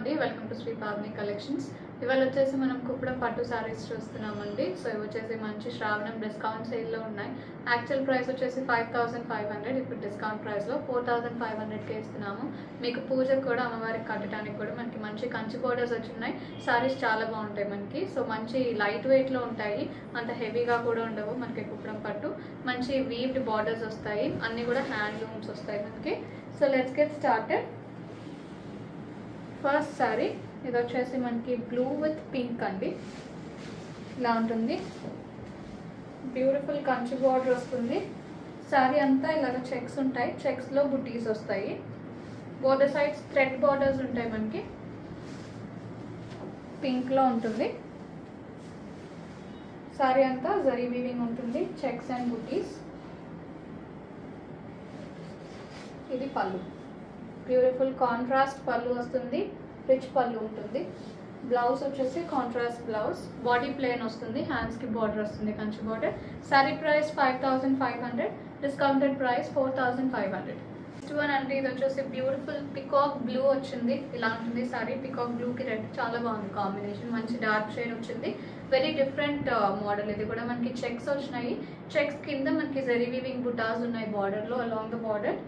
అండి, welcome to Shri Pavani collections. ఇవాళ వచ్చేసి మనం కుప్పడం పట్టు సారీస్ చూస్తున్నామండి. సో ఇవి వచ్చేసి మంచి శ్రావణం డిస్కౌంట్ సేల్లో ఉన్నాయి. యాక్చువల్ ప్రైస్ వచ్చేసి 5500, ఇప్పుడు డిస్కౌంట్ ప్రైస్లో 4500కే ఇస్తున్నాము. మీకు పూజకు కూడా అమ్మవారికి కట్టడానికి కూడా మనకి మంచి కంచి బోర్డర్స్ వచ్చినాయి. సారీస్ చాలా బాగుంటాయి మనకి. సో మంచి లైట్ వెయిట్లో ఉంటాయి, అంత హెవీగా కూడా ఉండవు. మనకి కుప్పడం పట్టు మంచి వీవ్డ్ బార్డర్స్ వస్తాయి, అన్నీ కూడా హ్యాండ్లూమ్స్ వస్తాయి మనకి. So let's get started. First sorry ఇది వచ్చేసి మనకి బ్లూ విత్ పింక్ అండి. ఇలా ఉంటుంది, బ్యూటిఫుల్ కంచి బార్డర్ వస్తుంది. సారీ అంతా ఇలాగ చెక్స్ ఉంటాయి, చెక్స్లో బుటీస్ వస్తాయి. బోత్ సైడ్స్ థ్రెడ్ బార్డర్స్ ఉంటాయి మనకి. పింక్లో ఉంటుంది సారీ అంతా, జరీ వీవింగ్ ఉంటుంది, చెక్స్ అండ్ బుటీస్. ఇది పళ్ళు, బ్యూటిఫుల్ కాంట్రాస్ట్ పళ్ళు వస్తుంది, రిచ్ పళ్ళు ఉంటుంది. బ్లౌజ్ వచ్చేసి కాంట్రాస్ట్ బ్లౌజ్, బాడీ ప్లేన్ వస్తుంది, హ్యాండ్స్కి బార్డర్ వస్తుంది Kanchi border. Sari price 5500, discounted price 4500. Next one అంటే ఇది వచ్చేసి బ్యూటిఫుల్ పికాక్ బ్లూ వచ్చింది. ఇలా ఉంటుంది సారీ, పికాక్ బ్లూకి రెడ్ చాలా బాగుంది కాంబినేషన్, మంచి డార్క్ షేడ్ వచ్చింది. Very different model. ఇది కూడా మనకి చెక్స్ వచ్చినాయి, చెక్స్ కింద మనకి జరీ వీవింగ్ బుటాస్ ఉన్నాయి బార్డర్లో, అలాంగ్ ద బార్డర్.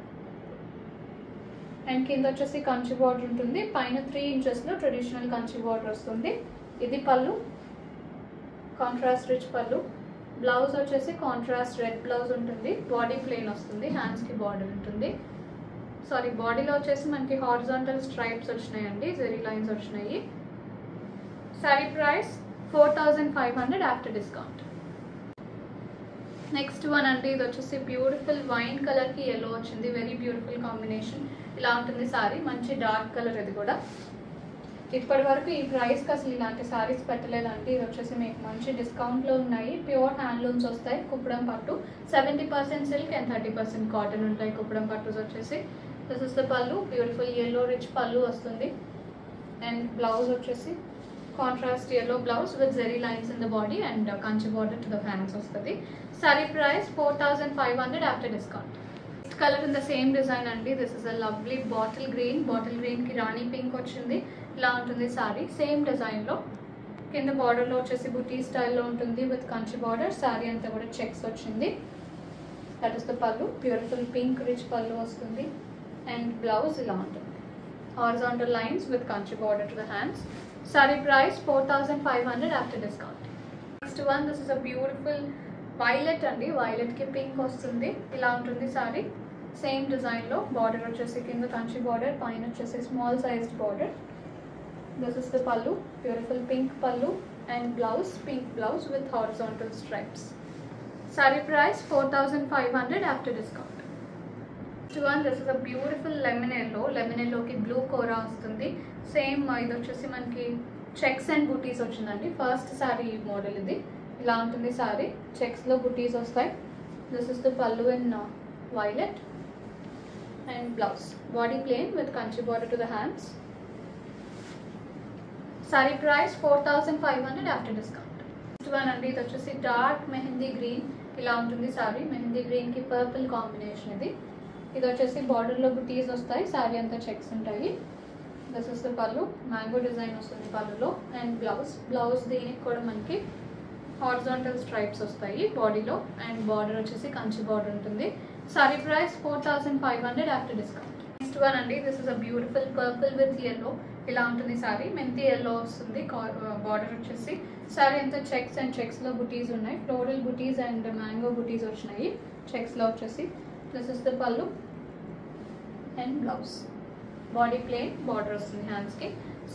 అండ్ కింద వచ్చేసి కంచి బార్డర్ ఉంటుంది, పైన 3 ఇంచెస్లో ట్రెడిషనల్ కంచి బార్డర్ వస్తుంది. ఇది పళ్ళు, కాంట్రాస్ట్ రిచ్ పళ్ళు. బ్లౌజ్ వచ్చేసి కాంట్రాస్ట్ రెడ్ బ్లౌజ్ ఉంటుంది, బాడీ ప్లేన్ వస్తుంది, హ్యాండ్స్కి బార్డర్ ఉంటుంది. సారీ, బాడీలో వచ్చేసి మనకి హారిజాంటల్ స్ట్రైప్స్ వచ్చినాయండి, జెరీ లైన్స్ వచ్చినాయి. Sorry price 4500 after discount. Next one అంటే ఇది వచ్చేసి బ్యూటిఫుల్ వైన్ కలర్కి ఎల్లో వచ్చింది, వెరీ బ్యూటిఫుల్ కాంబినేషన్. ఇలా ఉంటుంది సారీ, మంచి డార్క్ కలర్. ఇది కూడా ఇప్పటి వరకు ఈ ప్రైస్కి అసలు ఇలాంటి సారీస్ పెట్టలేదండి. ఇది వచ్చేసి మీకు మంచి డిస్కౌంట్లో ఉన్నాయి. ప్యూర్ హ్యాండ్లూమ్స్ వస్తాయి, కుప్పడం పట్టు. 70% సిల్క్ అండ్ 30% కాటన్ ఉంటాయి కుప్పడం పట్టుస్ వచ్చేసి. This is the pallu, beautiful yellow rich pallu వస్తుంది. అండ్ బ్లౌజ్ వచ్చేసి contrast yellow blouse with zari lines in the body and Kanchi border to the hands వస్తుంది. Sari price 4500 after discount. Next colour in the same design అండి. This is a lovely bottle green, bottle గ్రీన్కి rani pink వచ్చింది. ఇలా ఉంటుంది sorry, same డిజైన్లో. కింద బార్డర్లో వచ్చేసి బుటీ స్టైల్లో ఉంటుంది విత్ కంచి బార్డర్. సారీ అంతా కూడా చెక్స్ వచ్చింది. That is the pallu, beautiful pink rich pallu వస్తుంది. అండ్ బ్లౌజ్ ఇలా ఉంటుంది, horizontal lines with Kanchi border to the hands. Sorry price 4500 after discount. Next one, this is a beautiful violet అండి, వైలెట్కి పింక్ వస్తుంది. ఇలా ఉంటుంది సారీ, సేమ్ డిజైన్లో. బార్డర్ వచ్చేసి కింద కంచి బార్డర్, పైన వచ్చేసి small sized border. This is the pallu, beautiful pink పళ్ళు and blouse pink blouse with horizontal stripes. Sorry price 4500 after discount. Next one, this is a beautiful lemon yellow, lemon ఎల్లోకి blue కోరా వస్తుంది. Same ఇది వచ్చేసి మనకి checks and బుటీస్ వచ్చిందండి. First sorry model ఇది. ఇలా ఉంటుంది సారీ, చెక్స్లో బుటీస్ వస్తాయి. దిస్ ఇస్ ద పళ్ళు in violet and blouse, body plane with Kanchi border to the hands. Sorry price 4500 after discount. Next one అండి, ఇది వచ్చేసి డార్క్ మెహందీ గ్రీన్. ఇలా ఉంటుంది సారీ, మెహందీ గ్రీన్కి పర్పుల్ కాంబినేషన్ ఇది. ఇది వచ్చేసి బార్డర్లో బుటీస్ వస్తాయి, సారీ అంతా చెక్స్ ఉంటాయి. దిస్ ఇస్ ద పళ్ళు, మ్యాంగో డిజైన్ వస్తుంది పళ్ళులో. అండ్ బ్లౌజ్, బ్లౌజ్ దీనికి కూడా మనకి హారిజాంటల్ స్ట్రైప్స్ వస్తాయి బాడీలో. అండ్ బార్డర్ వచ్చేసి కంచి బార్డర్ ఉంటుంది. Sari price 4500 after discount. Next one అండి, this is a beautiful purple with yellow. ఇలా ఉంటుంది సారీ, మెంతి ఎల్లో వస్తుంది, బార్డర్ వచ్చేసి. సారీ అంతా చెక్స్ అండ్ చెక్స్లో బుటీస్ ఉన్నాయి, ఫ్లోరల్ బుటీస్ అండ్ మ్యాంగో బుటీస్ వచ్చినాయి చెక్స్లో వచ్చేసి. This is the pallu and blouse, body plain, border వస్తుంది హ్యాండ్స్కి.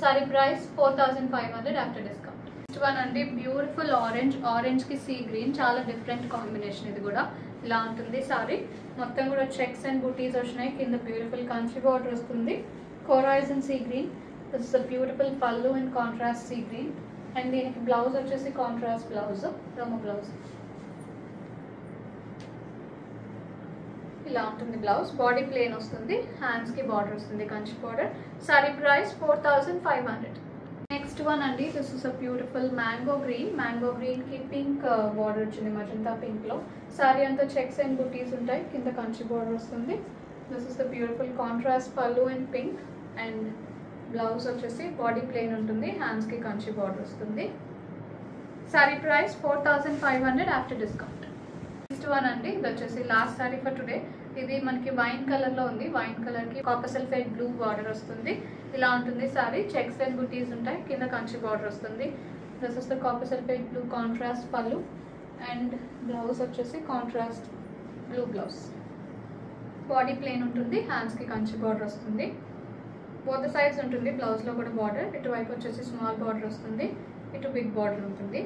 Sari price 4500 after discount. Next one అండి, బ్యూటిఫుల్ ఆరెంజ్, ఆరెంజ్కి సీ గ్రీన్, చాలా డిఫరెంట్ కాంబినేషన్ ఇది కూడా. ఇలా ఉంటుంది సారీ, మొత్తం కూడా చెక్స్ అండ్ బూటీస్ వచ్చినాయి. కింద బ్యూటిఫుల్ కంచి బార్డర్ వస్తుంది, కోరాయిస్ and sea green. This is a beautiful pallu and contrast sea green. And దీనికి బ్లౌజ్ వచ్చేసి కాంట్రాస్ట్ బ్లౌజ్, రొమ్మ బ్లౌజ్. ఇలా ఉంటుంది బ్లౌజ్, బాడీ ప్లేన్ వస్తుంది, హ్యాండ్స్కి బార్డర్ వస్తుంది Kanchi border. Sari price 4500. Next one అండి, this is a beautiful mango green, mango గ్రీన్కి పింక్ బార్డర్ వచ్చింది, మజంతా పింక్లో. సారీ అంతా చెక్స్ అండ్ బుటీస్ ఉంటాయి, కింద కంచి బార్డర్ వస్తుంది. This is the beautiful contrast పళ్ళు అండ్ పింక్. అండ్ బ్లౌజ్ వచ్చేసి బాడీ ప్లెయిన్ ఉంటుంది, హ్యాండ్స్కి కంచి బార్డర్ వస్తుంది. Sari price 4500 after discount. Next one అండి, ఇది వచ్చేసి లాస్ట్ సారీ ఫర్ టుడే. ఇది మనకి వైన్ కలర్లో ఉంది. వైన్ కలర్కి కాపర్ సల్ఫేట్ బ్లూ బార్డర్ వస్తుంది. ఇలా ఉంటుంది సారీ. చెక్స్ అండ్ బుటీస్ ఉంటాయి, కింద కంచి బార్డర్ వస్తుంది. This is the copper sulphate blue contrast పళ్ళు అండ్ బ్లౌజ్ వచ్చేసి contrast blue blouse. Body plain ఉంటుంది, హ్యాండ్స్కి కంచి బార్డర్ వస్తుంది. బోత్ సైడ్స్ ఉంటుంది. బ్లౌజ్లో కూడా బార్డర్, ఇటువైపు వచ్చేసి స్మాల్ బార్డర్ వస్తుంది, ఇటు బిగ్ బార్డర్ ఉంటుంది.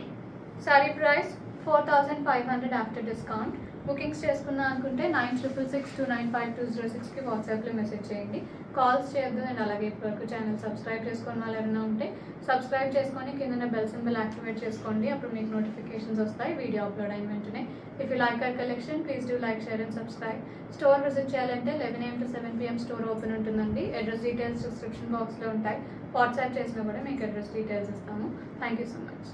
Sari price 4500 after discount. Bookings చేసుకున్నా అనుకుంటే 9666295206కి వాట్సాప్లో మెసేజ్ చేయండి. కాల్స్ చేయొద్దు. అండ్ అలాగే ఇప్పటివరకు ఛానల్ సబ్స్క్రైబ్ చేసుకున్న వాళ్ళు ఎవరైనా ఉంటే సబ్స్క్రైబ్ చేసుకొని కింద బెల్ సింబల్ యాక్టివేట్ చేసుకోండి. అప్పుడు మీకు నోటిఫికేషన్స్ వస్తాయి వీడియో అప్లోడ్ అయిన వెంటనే. If you like our collection please do like, share and subscribe. Store visit చేయాలంటే 11 AM to 7 PM store open ఉంటుందండి. అడ్రస్ డీటెయిల్స్ డిస్క్రిప్షన్ బాక్స్లో ఉంటాయి. వాట్సాప్ చేసినా కూడా మీకు అడ్రస్ డీటెయిల్స్ ఇస్తాము. Thank you so much.